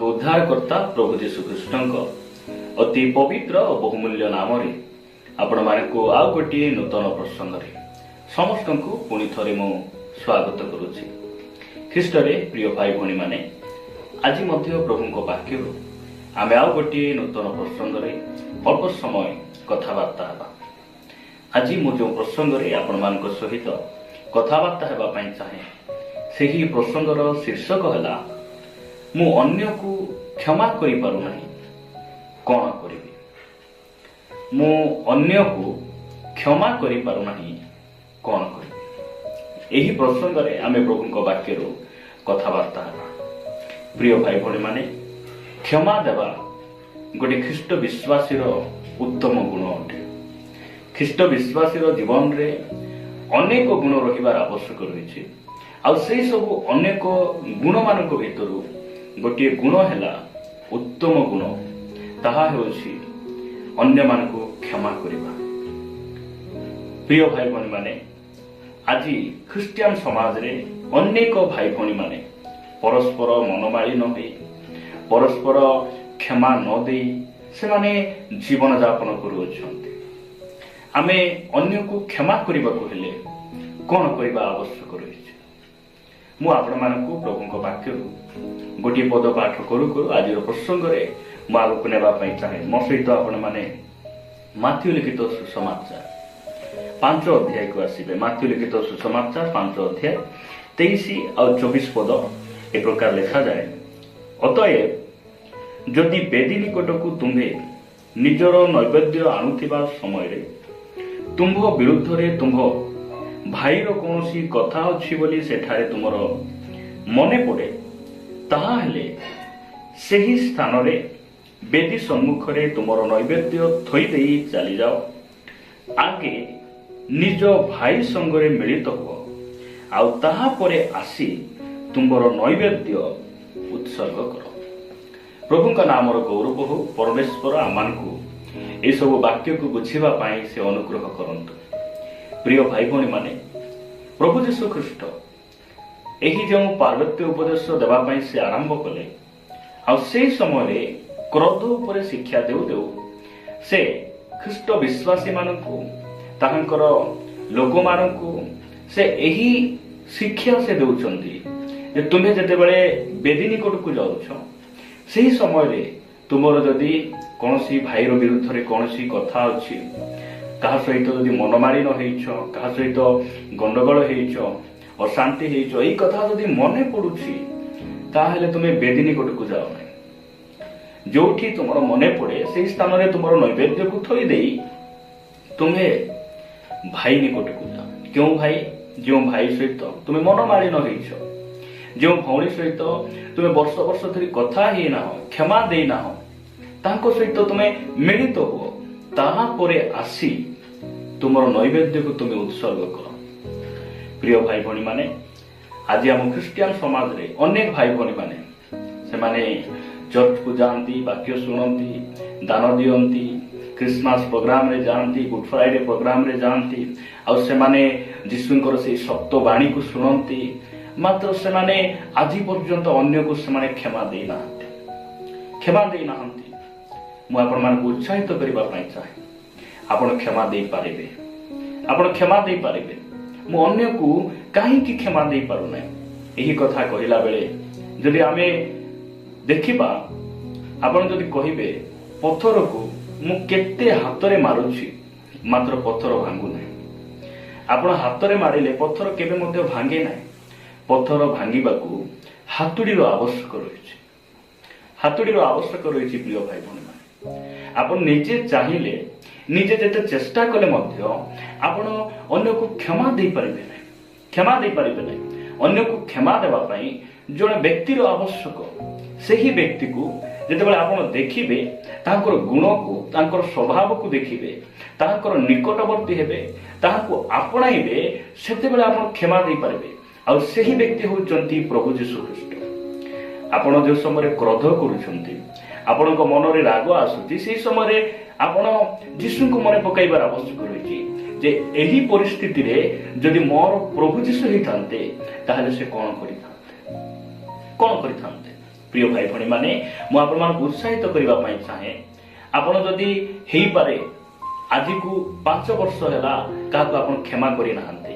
उद्धारकर्ता प्रभु जीशु ख्रीष्टଙ୍କ अति पवित्र और बहुमूल्य नाम आपण मानक आउ गोटे नूतन प्रसंग समस्त को पुणी थे मु स्वागत करुच्ची। ख्रीष्ट प्रिय भाई भणी माने आज प्रभु वाक्य आम आउ गोटे नूतन प्रसंग अल्प समय कथबार्ता हेबा। आज मु जो प्रसंग आपण मान सहित कथबार्ता हेबाई चाहे से ही प्रसंगर शीर्षक है मु अन्य को क्षमा करि पारु नाही कौन करिबी। मु अन्य को क्षमा करि पारु नाही कौन करिबी। एही प्रसंग रे आमे प्रभुଙ୍କ वाक्यरो कथबार्ता हेबा। प्रिय भाई भणी माने क्षमा देवा गोटे ख्रीष्ट विश्वासी उत्तम गुण अटे। ख्रीष्ट विश्वासी जीवन रे अनेक गुण रहिबार आवश्यक रही आ से सब अनेक गुण मान भीतर गोटे गुण है उत्तम गुण ताहा हेउछि अन्य मान को क्षमा करिबा। प्रिय भाई भणी माने आज ख्रिस्टियन समाज रे अनेक भाई भणी माने परस्पर मनमाली न होई परस्पर क्षमा न देई से माने जीवन यापन करुछन्ते। आमे अन्य को क्षमा करिबा को हेले कोन करिबा आवश्यक रही। मु आपण मानकु प्रभुଙ୍କ वाक्यରୁ गोटे पद पाठ करू करू आज प्रसंग रे मु आगକୁ नेबा पई चाहे। मो सहित आपण माने माथ्यू लिखित सुसमाचार 5 अध्याय को आसीबे। माथ्यू लिखित सुसमाचार 5 अध्याय 23 और 24 पद ए प्रकार लिखा जाए। अतएव जदि बेदी निकटकू तुम्हे निजर नैवेद्य आणुथिबा समय रे तुम्भ विरुद्ध रे तुम्भ भाईर कौनसी कथा अच्छी बोली सेठारे तुमर मने पड़े ताहा हेले सेही स्थान रे बेदी सम्मुख रे तुमर नैवेद्य थई देई चली जाओ। आगे निज भाई संगरे मिलित हो आउ ताहा परे आसी तुमर नैवेद्य उत्सर्ग कर। प्रभुଙ୍କ नामर गौरव हो। परमेश्वर आमानकु ए सब वाक्य को बुझिबा पाई से अनुग्रह करंतु। प्रिय भाई भणी माने प्रभु जीशु ख्रीष्ट एही जो पार्वत्य उपदेश देवा पाई से आरंभ कले आ से समय क्रोध उपरे शिक्षा देउ देउ से ख्रीष्ट विश्वासी मानकु ताहांकर लोक मानकु से एही शिक्षा से देउचंदी जे तुमे जते बेले बेदी निकट को जाउछ सेही समय रे तुमर जदी कोनसी भाईर विरुद्ध रे कोनसी कथा अछि कहा सहित जदि मनमारी न हेइछ कहा सहित गंडगोल हेइछ अशांति हेइछ एई कथा जदि मने पडुछि ताहेले तुमे बेदी निकट को जाओ नै। जोठी तुमर मने पड़े सेही स्थान रे तुमर नैवेद्य को थई देई तुमे भाई निकट को जाओ। क्यों भाई? जो भाई सहित तुमे मनमारी न हेइछ जो भौणी सहित तुमे वर्ष वर्ष धरि कथा हे ना हो क्षमा देई ना हो तांको सहित तुमे मिलित हो ताहा परे आसी तुमर नैवेद्य को तुमे उत्सर्ग कर। प्रिय भाई भणी माने आज आम ख्रिस्टियन समाज रे अनेक भाई भणी माने से माने चर्च को जानती वाक्य सुनती दान दियंती क्रिसमस प्रोग्राम रे जानती गुड फ्राइडे प्रोग्राम रे जानती आ से माने जीशुंकर से सत्य वाणी को सुनती मात्र से माने आज पर्यंत अन्य को से माने क्षमा देई नाहंती। मु आपण मान उत्साहित करबा पई चाहे आपण क्षमा दे पारिबे आपण क्षमा दे पारिबे। मु अन्य को काहे की क्षमा दे पारु नै एही कथा कहिला बेले जदि आमे देखिबा आपण जदि कहिबे पत्थर को मु केते हातरे मारुछि मात्र पत्थर भांगु नै। आपण हातरे मारिले पत्थर केबे मध्ये भांगे नै। पत्थर भांगिबाकू हातुडीर आवश्यक रहिछि। हातुडीर आवश्यक रहिछि। प्रिय भाई भणी आपण निजे चाहिए निजे जते चेष्टा कले मध्य आपण अन्य को क्षमा दे पारिबे नै। क्षमा दे पारिबे नै। अन्य को क्षमा देबा पई जणे व्यक्तिर आवश्यक सेही व्यक्ति को जते बेले आपण देखिबे तांकर गुण को तांकर स्वभाव को देखिबे तांकर निकटवर्ती हेबे तांको आपणाइबे सेते बेले आपण क्षमा दे पारिबे। आ सेही व्यक्ति होचंती प्रभु जीशु ख्रीष्ट। आपण जो समय क्रोध करूछंती आपण मन रे राग आसुची से समय आपण जीशु को मन पकाइबार आवश्यक रही जे एही परिस्थिति रे जदि मोर प्रभु जीशु ही थांते ताहले से कोन करिथांते प्रिय भाई भणी माने मु आपण मानकु उत्साहित करबा पई चाहे आपण जदि हेई पारे आज को 5 वर्ष हैला काको आपण क्षमा करि नाहंती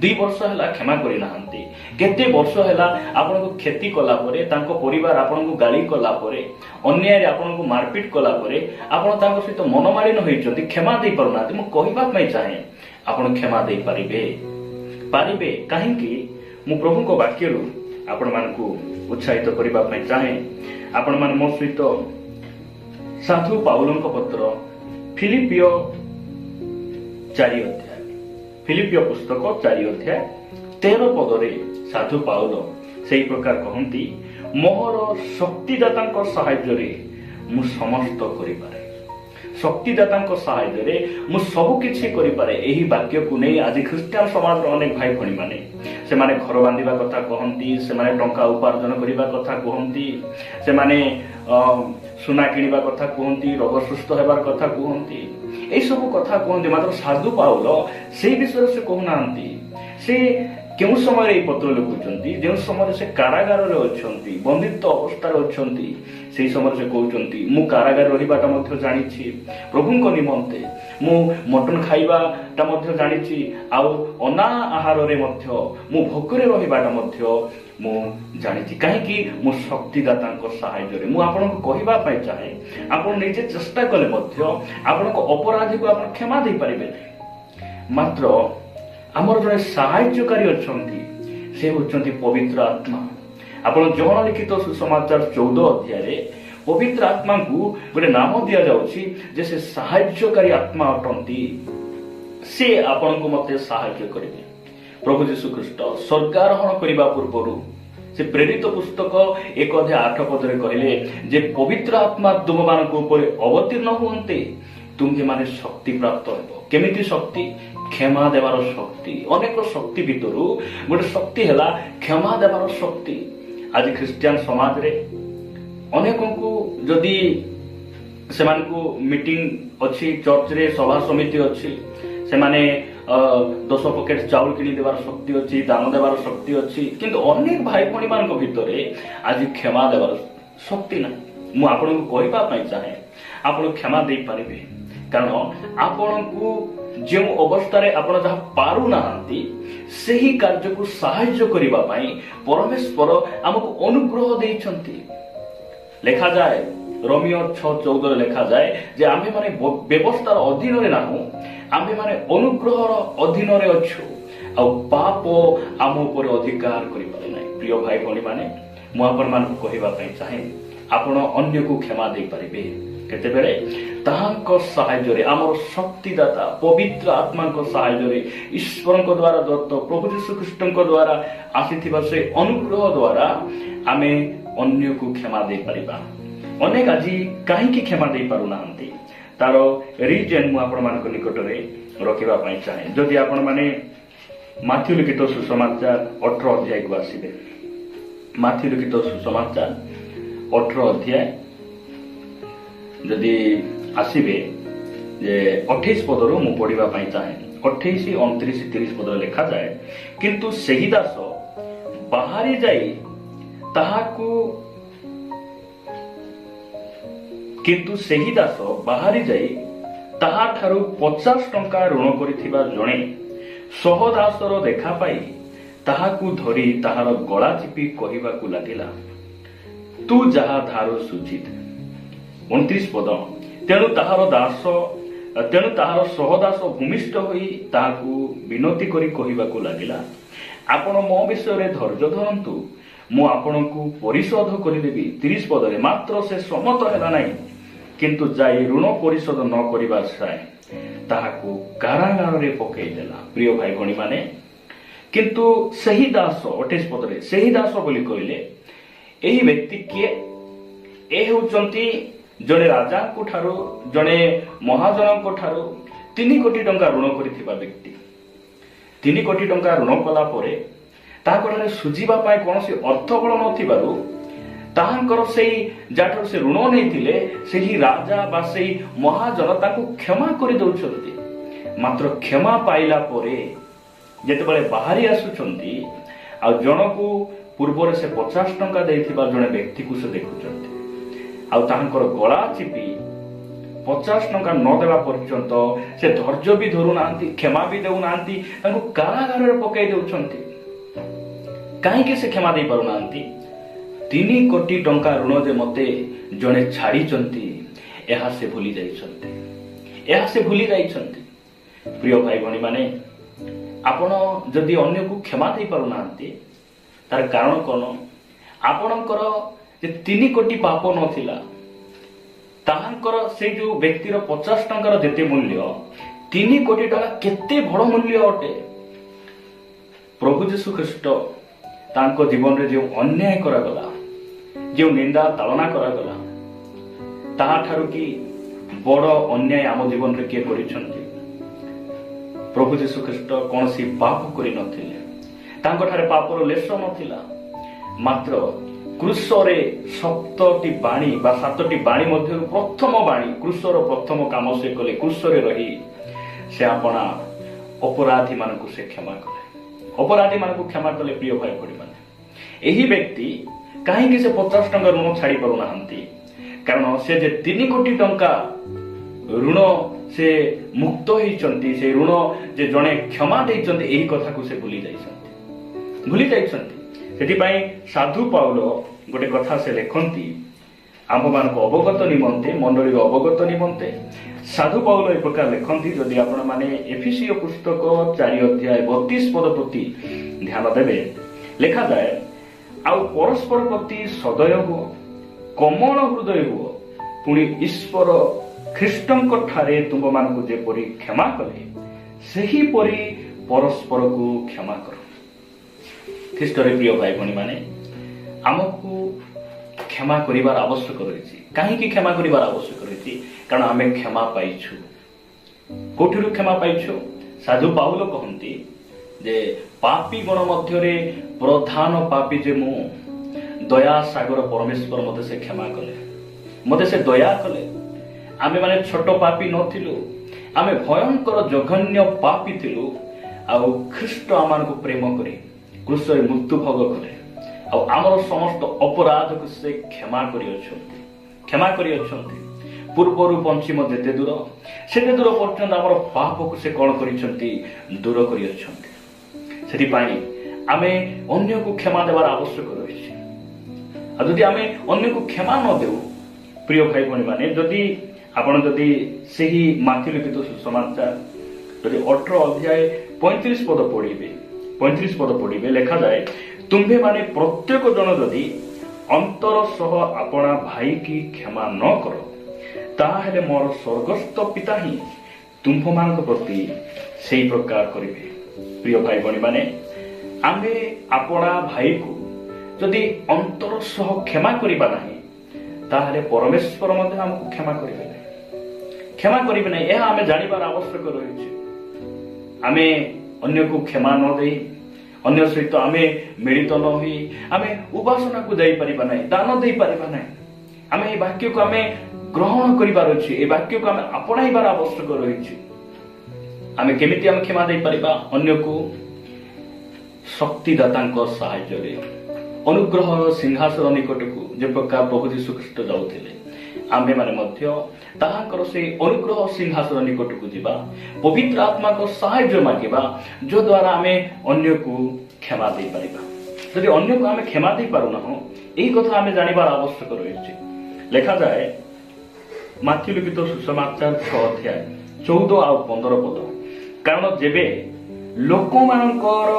2 वर्ष हैला क्षमा करि नाहंती केते वर्ष हैला आपण को क्षति कला परे तांको परिवार आपण को गाली कला परे अन्याय रे आपण को मारपीट कला परे आपण तांको सहित मनमालिन होइचंती क्षमा दे परनाती मु कहबा पई चाहे आपण क्षमा दे पारिबे काहे कि मु प्रभु को वाक्य रु आपण मानकु उत्साहित करबा पई चाहे आपण मान मो सहित साधु पाउलंक पत्र फिलिपियो 4 अध्याय फिलिपियो पुस्तक 4 अध्याय 13 पदरे साधु पाउल से प्रकार कहती मोहर शक्तिदाता साहाय्य रे मु समस्त करि पारे शक्तिदाता साहाय्य रे मु सब किछि करि पारे एही वाक्य को नै आज ख्रिस्टियन समाज रो अनेक भाई भणी माने से माने घर बांधिबा कथा कहंती से माने टंका उपार्जन करिबा कथा कहंती से माने सुना किनिबा कथा कहंती रोग सुस्थ हेबार कथा कहंती ए सब कथा कहंती मात्र साधु पाउल से विषय से कहनांती से केउ समय पत्र लिखुचंती जे समय से कारागार रे अछंती बंदित्व अवस्था रे अछंती से समय से कहउचंती मु कारागार रहिबाटा मध्ये जानिछि प्रभुको निमंते मु मटन खाइबाटा मध्ये जानिछि आ अना आहार रे मध्ये मु भोकरे रहिबाटा मध्ये मु जानिछि काहे कि मु शक्तिदाताको सहाय्य रे मु आपनको कहिबा पई चाहे आपण निजे चेष्टा कले मध्ये आपनको अपराधी को आपण क्षमा दे परिबे मात्र आमर जड़े साहाय्यकारी अच्छा से होती पवित्र आत्मा आपण जहन लिखित सुसमाचार 14 अध्याय पवित्र आत्मा को गोटे नाम दि जाउछि जे से साहाय्यकारी आत्मा अटंती से आपण को मते साहाय्य करिवे प्रभु यीशु ख्रीष्ट स्वर्गारोहण करिबा पूर्वरु से प्रेरित पुस्तक 1 अध्याय 8 पदरे कहले जे पवित्र आत्मा तुम मानक ऊपर अवतीर्ण हुंते तुमके माने शक्ति प्राप्त हेबो केमिति शक्ति क्षमा देवार शक्ति अनेक शक्ति भितरु गोटे शक्ति हैला क्षमा देवार शक्ति आज ख्रिस्टियन समाज रे अनेक को जदि से मीटिंग अच्छी चर्च रे सभा समिति अच्छी से माने 10 पकेट चाउल किनी देवार शक्ति अच्छी दान देवार शक्ति अच्छी किंतु अनेक भाई भणी मान भितरे आज क्षमा देवार शक्ति ना मु आपन को कहबा पई चाहे आपन क्षमा दे पारिबे कारण आपन को जो अवस्था आपण जहाँ पारु नाहांती सही कार्य को साहाय्य करिबा पई परमेश्वर हमको अनुग्रह देइछंती लेखा जाए रोमियो 6:14 लेखा जाए जे आमे माने व्यवस्थार अधीन रे नाहु आमे माने अनुग्रहर अधीन रे अछु आ पाप आम ऊपर अधिकार करि पारे नै प्रिय भाई भणी माने मु आपण मान को कहिबा पई चाहे आपण अन्य को क्षमा दे परिबे केते बेले ताहांको सहाय्य रे हमर शक्तिदाता पवित्र आत्मा को सहाय्य रे ईश्वर को द्वारा दत्त प्रभु यीशु ख्रीष्ट को द्वारा आसीथिबा से अनुग्रह द्वारा आमे अन्य को क्षमा दे परिबा अनेक आज काहे क्षमा दे पारु नाहंती तार रीजन मु आपण मान को निकट रे रखिबा पई चाहे जदि आपण माने माथ्यू लिखित सुसमाचार 18 अध्याय को आसीबे माथ्यू लिखित सुसमाचार 18 अध्याय जदि आसीबे जे 28 पदरो मु पढ़िबा पई चाहे 28 29 30 पदर लिखा जाए किंतु सही दास बाहरी जाई ताहाकू किंतु सही दास बाहरी जाई ताहा ठारू 50 टंका ऋण करिथिबा जणे सहदासर देखा पाई ताहाकू धरी ताहार गळा चिपी कहिबाकू लागिला तू जहा धारो सुचित 29 पद तेणु ताहार सहदास भूमिष्ठ होई ताहाकू विनती करी कहिबाकू लागिला आपण मो विषय रे धैर्य धरंतु मु आपणकू परिशोध करिदेबी 30 पदरे मात्र से सम्मत हैला नाही किंतु जाई ऋण परिशोध न करिबा साय ताहाकू कारागार रे पकई देला प्रिय भाई भणी माने किंतु सही दास 28 पदरे सही दास बोली कहले एही व्यक्ति किए ए होचंती जड़े राजा को ठारो जड़े महाजन को ठारो 3 कोटी टंका ऋण करिथिबा व्यक्ति 3 कोटी टंका ऋण कला परे ताकरे सुझिबा पाए कोनोसी अर्थ बळ नथिबारु ताहांकर सेही जाठर से ऋण नैथिले सेही राजा बा सेही महाजन ताकू क्षमा करि दउछंती मात्र क्षमा पाइला परे जेते बळे बाहरी आसुचंती आ जणकू ପୂର୍ବରେ ସେ 50 ଟଙ୍କା ଦେଇଥିବା ଜଣେ ବ୍ୟକ୍ତିକୁ ସେ ଦେଖୁଛନ୍ତି ଆଉ ତାଙ୍କର ଗଳା ଚିପି 50 ଟଙ୍କା ନ ଦେବା ପର୍ଯ୍ୟନ୍ତ ସେ ଧୈର୍ଯ୍ୟ ବି ଧରୁନାହାନ୍ତି, କ୍ଷମା ବି ଦେଉନାହାନ୍ତି, ତାଙ୍କୁ କାରାଗାରରେ ପକାଇ ଦେଉଛନ୍ତି। କାହିଁକି ସେ କ୍ଷମା ଦେଇ ପାରୁନାହାନ୍ତି? 3 କୋଟି ଟଙ୍କା ଋଣ ଯେ ମତେ ଜଣେ ଛାଡ଼ିଛନ୍ତି ଏହା ସେ ଭୁଲି ଯାଇଛନ୍ତି, ଏହା ସେ ଭୁଲି ଯାଇଛନ୍ତି। ପ୍ରିୟ ଭାଇ ଭଉଣୀ ମାନେ, ଆପଣ ଯଦି ଅନ୍ୟକୁ କ୍ଷମା ଦେଇ ପାରୁନାହାନ୍ତି ତାର କାରଣ କଣ? ଆପଣଙ୍କର ଯେ 3 କୋଟି ପାପ ନଥିଲା, ତାହାଙ୍କର ସେ ଯୋଉ ବ୍ୟକ୍ତିର 50 ଟଙ୍କାର ଯେତେ ମୂଲ୍ୟ, 3 କୋଟି ଟଙ୍କା କେତେ ବଡ ମୂଲ୍ୟ ଅଟେ। ପ୍ରଭୁ ଯୀଶୁ ଖ୍ରୀଷ୍ଟ ତାଙ୍କ ଜୀବନରେ ଯେଉଁ ଅନ୍ୟାୟ କରାଗଲା, ଯେଉଁ ନିନ୍ଦା ତାଳନା କରାଗଲା, ତାହାଠାରୁ କି ବଡ ଅନ୍ୟାୟ ଆମ ଜୀବନରେ କିଏ କରିଛନ୍ତି? ପ୍ରଭୁ ଯୀଶୁ ଖ୍ରୀଷ୍ଟ କୌଣସି ପାପ କରିନଥିଲେ, ତାଙ୍କଠାରେ ପାପର ଲେଶ ନଥିଲା। ମାତ୍ର କ୍ରୁଶରେ 7ଟି ବାଣୀ ବା 7ଟି ବାଣୀ ମଧ୍ୟରୁ ପ୍ରଥମ ବାଣୀ, କ୍ରୁଶର ପ୍ରଥମ କାମ ସେ କଲେ। କ୍ରୁଶରେ ରହି ସେ ଆପଣା ଅପରାଧୀ ମାନଙ୍କୁ ସେ କ୍ଷମା କଲେ, ଅପରାଧୀ ମାନଙ୍କୁ କ୍ଷମା କଲେ। ପ୍ରିୟ ଭାଇ ଭଉଣୀ ମାନେ, ଏହି ବ୍ୟକ୍ତି କାହିଁକି ସେ 50 ଟଙ୍କା ଋଣ ଛାଡି ପାରୁନାହାନ୍ତି? କାରଣ ସେ ଯେ 3 କୋଟି ଟଙ୍କା ଋଣ ସେ ମୁକ୍ତ ହେଇଛନ୍ତି, ସେ ଋଣ ଯେ ଜଣେ କ୍ଷମା ଦେଇଛନ୍ତି, ଏହି କଥାକୁ ସେ ଭୁଲି ଯାଇଛନ୍ତି। ସେଥିପାଇଁ ସାଧୁ ପାଉଲ ଗୋଟେ କଥା ସେ ଲେଖନ୍ତି ଆମ୍ଭମାନଙ୍କୁ ଅବଗତ ନିମନ୍ତେ, ମଣ୍ଡଳୀର ଅବଗତ ନିମନ୍ତେ। ସାଧୁ ପାଉଲ ଏ ପ୍ରକାର ଲେଖନ୍ତି, ଯଦି ଆପଣ ମାନେ ଏଫେସୀୟ ପୁସ୍ତକ 4 ଅଧ୍ୟାୟ 32 ପଦ ପ୍ରତି ଧ୍ୟାନ ଦେବେ, ଲେଖାଯାଏ, ଆଉ ପରସ୍ପର ପ୍ରତି ସଦୟ ହୁଅ, କୋମଳ ହୃଦୟ ହୁଅ, ପୁଣି ଈଶ୍ୱର ଖ୍ରୀଷ୍ଟଙ୍କ ଠାରେ ତୁମମାନଙ୍କୁ ଯେପରି କ୍ଷମା କଲେ ସେହିପରି ପରସ୍ପରକୁ କ୍ଷମା କର। ଖ୍ରୀଷ୍ଟରେ ପ୍ରିୟ ଭାଇ ଭଉଣୀ ମାନେ, ଆମକୁ କ୍ଷମା କରିବାର ଆବଶ୍ୟକ ରହିଛି। କାହିଁକି କ୍ଷମା କରିବାର ଆବଶ୍ୟକ ରହିଛି? କାରଣ ଆମେ କ୍ଷମା ପାଇଛୁ। କୋଉଠିରୁ କ୍ଷମା ପାଇଛୁ? ସାଧୁ ପାଉଲ କହନ୍ତି ଯେ ପାପୀ ଗଣ ମଧ୍ୟରେ ପ୍ରଧାନ ପାପୀ ଯେ ମୁଁ, ଦୟା ସାଗର ପରମେଶ୍ୱର ମତେ ସେ କ୍ଷମା କଲେ, ମତେ ସେ ଦୟା କଲେ। ଆମେ ମାନେ ଛୋଟ ପାପୀ ନଥିଲୁ, ଆମେ ଭୟଙ୍କର ଜଘନ୍ୟ ପାପୀ ଥିଲୁ। ଆଉ ଖ୍ରୀଷ୍ଟ ଆମମାନଙ୍କୁ ପ୍ରେମ କରି କ୍ରୁଶରେ ମୃତ୍ୟୁ ଭୋଗ କଲେ, ଆଉ ଆମର ସମସ୍ତ ଅପରାଧକୁ ସେ କ୍ଷମା କରିଅଛନ୍ତି। ପୂର୍ବରୁ ପଶ୍ଚିମ ଯେତେ ଦୂର, ସେତେ ଦୂର ପର୍ଯ୍ୟନ୍ତ ଆମର ପାପକୁ ସେ କଣ କରିଛନ୍ତି? ଦୂର କରିଅଛନ୍ତି। ସେଥିପାଇଁ ଆମେ ଅନ୍ୟକୁ କ୍ଷମା ଦେବାର ଆବଶ୍ୟକ ରହିଛି। ଆଉ ଯଦି ଆମେ ଅନ୍ୟକୁ କ୍ଷମା ନ ଦେଉ, ପ୍ରିୟ ଭାଇ ଭଉଣୀ ମାନେ, ଆପଣ ଯଦି ସେହି ମାଥ୍ୟୁ ଲିଖିତ ସୁସମାଚାର ଯଦି 18 ଅଧ୍ୟାୟ 35 ପଦ ପଢିବେ, ଲେଖାଯାଏ, ତୁମ୍ଭେ ମାନେ ପ୍ରତ୍ୟେକ ଜଣ ଯଦି ଅନ୍ତର ସହ ଆପଣା ଭାଇ କି କ୍ଷମା ନ କର, ତାହେଲେ ମୋର ସ୍ୱର୍ଗସ୍ଥ ପିତା ହିଁ ତୁମ୍ଭମାନଙ୍କ ପ୍ରତି ସେଇ ପ୍ରକାର କରିବେ। ପ୍ରିୟ ଭାଇ ଭଉଣୀ ମାନେ, ଆମେ ଆପଣା ଭାଇକୁ ଯଦି ଅନ୍ତର ସହ କ୍ଷମା କରିବା ନାହିଁ, ତାହେଲେ ପରମେଶ୍ୱର ମଧ୍ୟ ଆମକୁ କ୍ଷମା କରିବେ ନାହିଁ। ଏହା ଆମେ ଜାଣିବାର ଆବଶ୍ୟକ ରହିଛି। ଆମେ ଅନ୍ୟକୁ କ୍ଷମା ନ ଦେଇ, ଅନ୍ୟ ସହିତ ଆମେ ମିଳିତ ନ ହୋଇ ଆମେ ଉପାସନାକୁ ଯାଇପାରିବା ନାହିଁ, ଦାନ ଦେଇପାରିବା ନାହିଁ। ଆମେ এই ବାକ୍ୟକୁ ଆମେ ଗ୍ରହଣ କରିବାର ଅଛି, এই ବାକ୍ୟକୁ ଆମେ ଆପଣାଇବାର ଆବଶ୍ୟକ ରହିଛି। ଆମେ କେମିତି ଆମେ କ୍ଷମା ଦେଇପାରିବା ଅନ୍ୟକୁ? ଶକ୍ତିଦାତାଙ୍କ ସାହାଯ୍ୟରେ, ଅନୁଗ୍ରହ ସିଂହାସନ ନିକଟକୁ ଯେ ପ୍ରକାର ପ୍ରଭୁ ଯୀଶୁ ଖ୍ରୀଷ୍ଟ ଯାଉଥିଲେ, ଆମ୍ଭେମାନେ ମଧ୍ୟ ତାହାଙ୍କର ସେଇ ଅନୁଗ୍ରହ ସିଂହାସନ ନିକଟକୁ ଯିବା, ପବିତ୍ର ଆତ୍ମାଙ୍କ ସାହାଯ୍ୟ ମାଗିବା, ଯଦ୍ୱାରା ଆମେ ଅନ୍ୟକୁ କ୍ଷମା ଦେଇପାରିବା। ଯଦି ଅନ୍ୟକୁ ଆମେ କ୍ଷମା ଦେଇପାରୁନାହୁଁ, ଏହି କଥା ଆମେ ଜାଣିବାର ଆବଶ୍ୟକ ରହିଛି। ଲେଖାଯାଏ ମାଥ୍ୟୁ ଲିଖିତ ସୁସମାଚାର 6 ଅଧ୍ୟାୟ 14 ଆଉ 15 ପଦ, କାରଣ ଯେବେ ଲୋକମାନଙ୍କର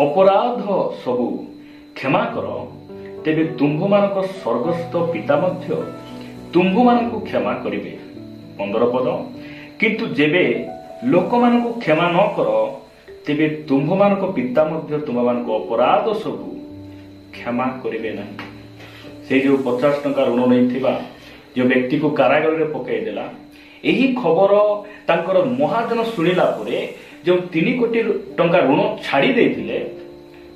ଅପରାଧ ସବୁ କ୍ଷମା କର, ତେବେ ତୁମ୍ଭମାନଙ୍କ ସ୍ୱର୍ଗସ୍ଥ ପିତା ମଧ୍ୟ ତୁମ୍ଭମାନଙ୍କୁ କ୍ଷମା କରିବେ। 15 ପଦ, କିନ୍ତୁ ଯେବେ ଲୋକମାନଙ୍କୁ କ୍ଷମା ନ କର, ତେବେ ତୁମ୍ଭମାନଙ୍କ ପିତା ମଧ୍ୟ ତୁମମାନଙ୍କ ଅପରାଧ ସବୁ କ୍ଷମା କରିବେ ନାହିଁ। ସେଇ ଯୋଉ 50 ଟଙ୍କା ଋଣ ନେଇଥିବା ଯେଉଁ ବ୍ୟକ୍ତିକୁ କାରାଗାରରେ ପକାଇ ଦେଲା, ଏହି ଖବର ତାଙ୍କର ମହାଜନ ଶୁଣିଲା ପରେ ଯେଉଁ 3 କୋଟି ଟଙ୍କା ଋଣ ଛାଡ଼ି ଦେଇଥିଲେ,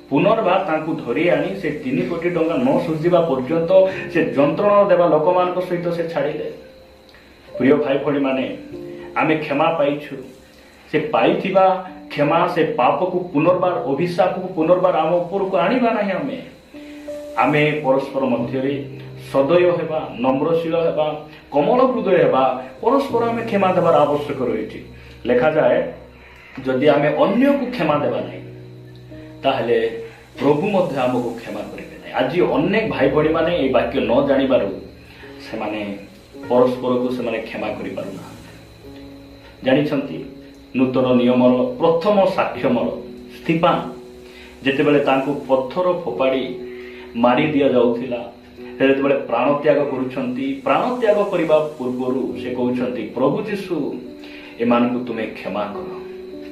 ପୁନର୍ବାର ତାଙ୍କୁ ଧରି ଆଣି ସେ 3 କୋଟି ଟଙ୍କା ନ ସୁଝିବା ପର୍ଯ୍ୟନ୍ତ ସେ ଯନ୍ତ୍ରଣା ଦେବା ଲୋକମାନଙ୍କ ସହିତ ସେ ଛାଡ଼ିଲେ। ପ୍ରିୟ ଭାଇ ଭଉଣୀ ମାନେ, ଆମେ କ୍ଷମା ପାଇଛୁ। ସେ ପାଇଥିବା କ୍ଷମା, ସେ ପାପକୁ ପୁନର୍ବାର, ଅଭିଶାପକୁ ପୁନର୍ବାର ଆମ ଉପରକୁ ଆଣିବା ନାହିଁ। ଆମେ ପରସ୍ପର ମଧ୍ୟରେ ସଦୟ ହେବା, ନମ୍ରଶୀଳ ହେବା, କୋମଳ ହୃଦୟ ହେବା, ପରସ୍ପର ଆମେ କ୍ଷମା ଦେବାର ଆବଶ୍ୟକ ରହିଛି। ଲେଖାଯାଏ ଯଦି ଆମେ ଅନ୍ୟକୁ କ୍ଷମା ଦେବା ନାହିଁ ତାହେଲେ ପ୍ରଭୁ ମଧ୍ୟ ଆମକୁ କ୍ଷମା କରିବେ ନାହିଁ। ଆଜି ଅନେକ ଭାଇ ଭଉଣୀମାନେ ଏହି ବାକ୍ୟ ନ ଜାଣିବାରୁ ସେମାନେ ପରସ୍ପରକୁ ସେମାନେ କ୍ଷମା କରିପାରୁନାହାନ୍ତି। ଜାଣିଛନ୍ତି ନୂତନ ନିୟମର ପ୍ରଥମ ସାକ୍ଷ୍ୟମର ସ୍ତିଫାନ ଯେତେବେଳେ ତାଙ୍କୁ ପଥର ଫୋପାଡ଼ି ମାରି ଦିଆଯାଉଥିଲା, ସେ ଯେତେବେଳେ ପ୍ରାଣ ତ୍ୟାଗ କରୁଛନ୍ତି, ପ୍ରାଣ ତ୍ୟାଗ କରିବା ପୂର୍ବରୁ ସେ କହୁଛନ୍ତି ପ୍ରଭୁ ଯୀଶୁ ଏମାନଙ୍କୁ ତୁମେ କ୍ଷମା କର,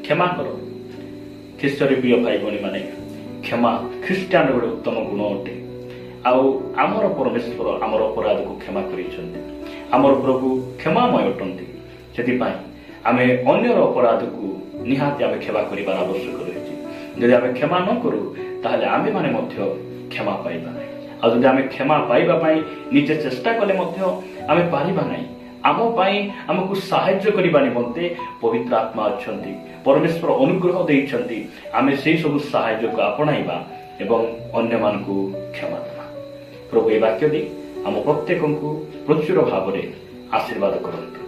କ୍ଷମା କର। ଖ୍ରୀଷ୍ଟରେ ପ୍ରିୟ ଭାଇ ଭଉଣୀମାନେ, କ୍ଷମା ଖ୍ରୀଷ୍ଟିଆନ ଗୋଟେ ଉତ୍ତମ ଗୁଣ ଅଟେ। ଆଉ ଆମର ପରମେଶ୍ୱର ଆମର ଅପରାଧକୁ କ୍ଷମା କରିଛନ୍ତି। ଆମର ପ୍ରଭୁ କ୍ଷମାମୟ ଅଟନ୍ତି। ସେଥିପାଇଁ ଆମେ ଅନ୍ୟର ଅପରାଧକୁ ନିହାତି ଆମେ କ୍ଷମା କରିବାର ଆବଶ୍ୟକ ରହିଛି। ଯଦି ଆମେ କ୍ଷମା ନ କରୁ ତାହେଲେ ଆମେମାନେ ମଧ୍ୟ କ୍ଷମା ପାଇବା ନାହିଁ। ଆଉ ଯଦି ଆମେ କ୍ଷମା ପାଇବା ପାଇଁ ନିଜେ ଚେଷ୍ଟା କଲେ ମଧ୍ୟ ଆମେ ପାରିବା ନାହିଁ। ଆମ ପାଇଁ ଆମକୁ ସାହାଯ୍ୟ କରିବା ନିମନ୍ତେ ପବିତ୍ର ଆତ୍ମା ଅଛନ୍ତି, ପରମେଶ୍ୱର ଅନୁଗ୍ରହ ଦେଇଛନ୍ତି। ଆମେ ସେହି ସବୁ ସାହାଯ୍ୟକୁ ଆପଣାଇବା ଏବଂ ଅନ୍ୟମାନଙ୍କୁ କ୍ଷମା ଦେବା। ପ୍ରଭୁ ଏ ବାକ୍ୟ ଦେଇ ଆମ ପ୍ରତ୍ୟେକଙ୍କୁ ପ୍ରଚୁର ଭାବରେ ଆଶୀର୍ବାଦ କରନ୍ତୁ।